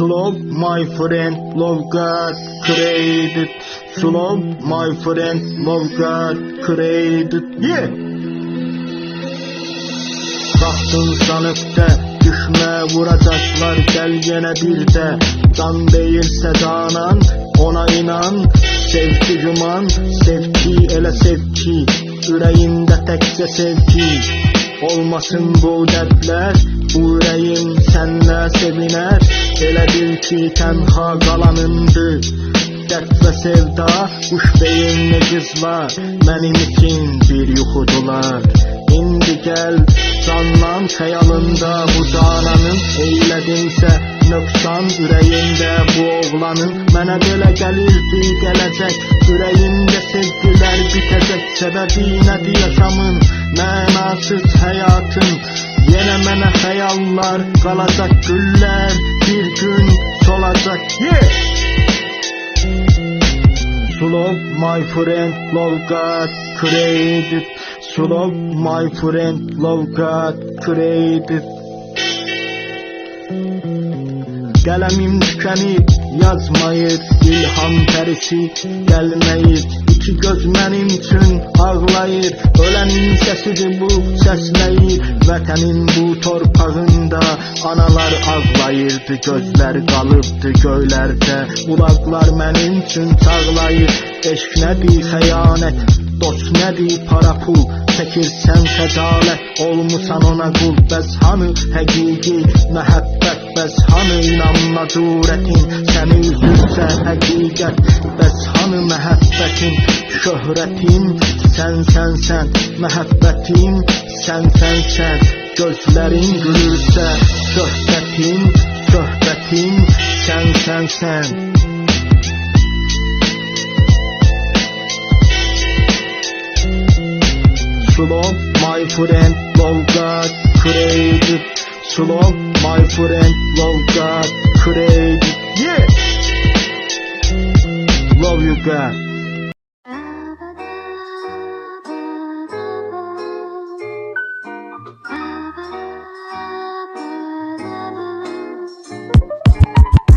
Slow, my friend, love God created. Slow, my friend, love God created. Yeah. Baktın sanıkta, düşme vuracaklar, gel gene bir de. Can değilse canan, ona inan. Sevgi güman, sevgi ele sevgi. Yüreğimde tekçe sevgi. Olmasın bu dertler, bu yüreğim senle seviner. Elə bil ki tenha qalanındı. Dert ve sevda, kuş beyinli kızlar, benim için bir yuxudular. İndi gel, canlan xəyalında bu cananın. Eyledinsə nöqsan ürəyində bu oğlanın. Mənə belə gəlirdi gələcək, ürəyimdə sevgilər bitəcək. Səbəbi nədir yaşamın, mənasız həyatın. Yenə mənə xəyallar qalacaq, güllər bir gün solacaq. Yeah! Slow, my friend, love God created. Slow, my friend, love God created. Qələmim tükənib, yazmayır, ilham pərisi gəlməyir. İki göz mənim üçün ağlayır, ölənin səsidir bu səsləyir. Vətənin bu torpağında analar ağlayırdı, gözlər qalıbdı göylərdə. Qulaqlar mənim üçün çağlayır, eşq nədir xəyanət, dost nədir para pul. Çəkirsən xəcalət, olmusan ona qul. Bəs hanı həqiqi məhəbbət, bəs hanı inanma cürətin. Səni üzürsə həqiqət, bəs hanı məhəbbətin. Şöhrətin, sən, məhəbbətin, sən. Gözlərin gülürsə, söhbətin, sən. Slow, my friend, love God created. Slow, my friend, love God created. Yeah! Love you, God.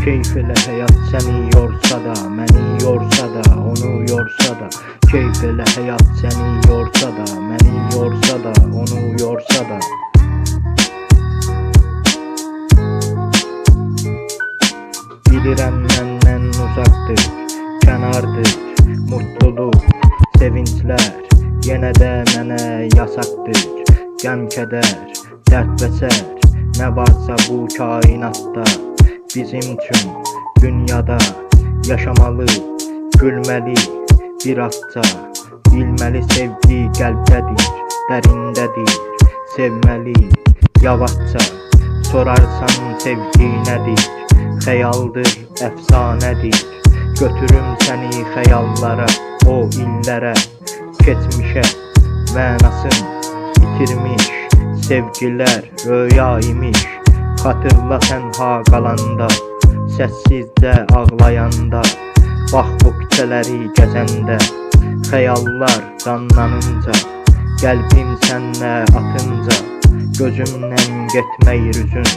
Keyf elə həyat səni yorsa da, məni yorsa da, onu yorsa da. Keyf elə həyat səni yorsa da, məni yorsa da, onu yorsa da. Bilirəm məndən uzaqdır, kənardır, mutluluq, sevinclər. Yenə də mənə yasaqdır, qəm kədər, dərd və sər. Nə varsa bu kainatda bizim üçün dünyada yaşamalı, gülməli bir azca. Bilməli sevgi qəlbdədir, dərindədir, sevməli yavaşca. Sorarsan sevgi nədir, xəyaldır, əfsanədir. Götürüm səni xəyallara, o illərə, keçmişə. Mənasın itirmiş sevgilər röya imiş. Xatırla tənha qalanda, səssizcə ağlayanda. Bax bu küçələri gəzəndə, xəyallar canlanınca. Qəlbim sənlə atınca, gözümdən getməyir üzün.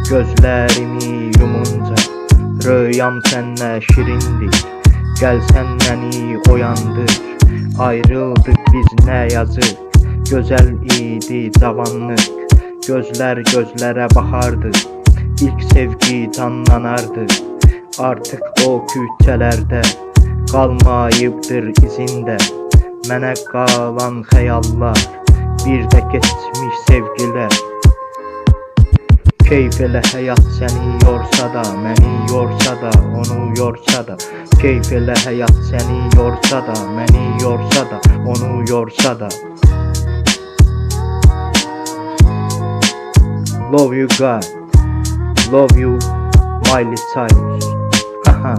Gözlərimi yumunca, röyam sənlə şirindir. Gəlsən məni oyandır, ayrıldıq biz nə yazıq. Gözəl idi cavanlıq, gözlər gözlərə baxardı. İlk sevgi canlanardı. Artıq o küçələrdə qalmayıbdır izində. Mənə qalan xəyallar, bir də keçmiş sevgilər. Keyf elə həyat səni yorsa da, məni yorsa da, onu yorsa da. Keyf elə həyat səni yorsa da, məni yorsa da, onu yorsa da. Love you God, love you Miley Cyrus. Haha.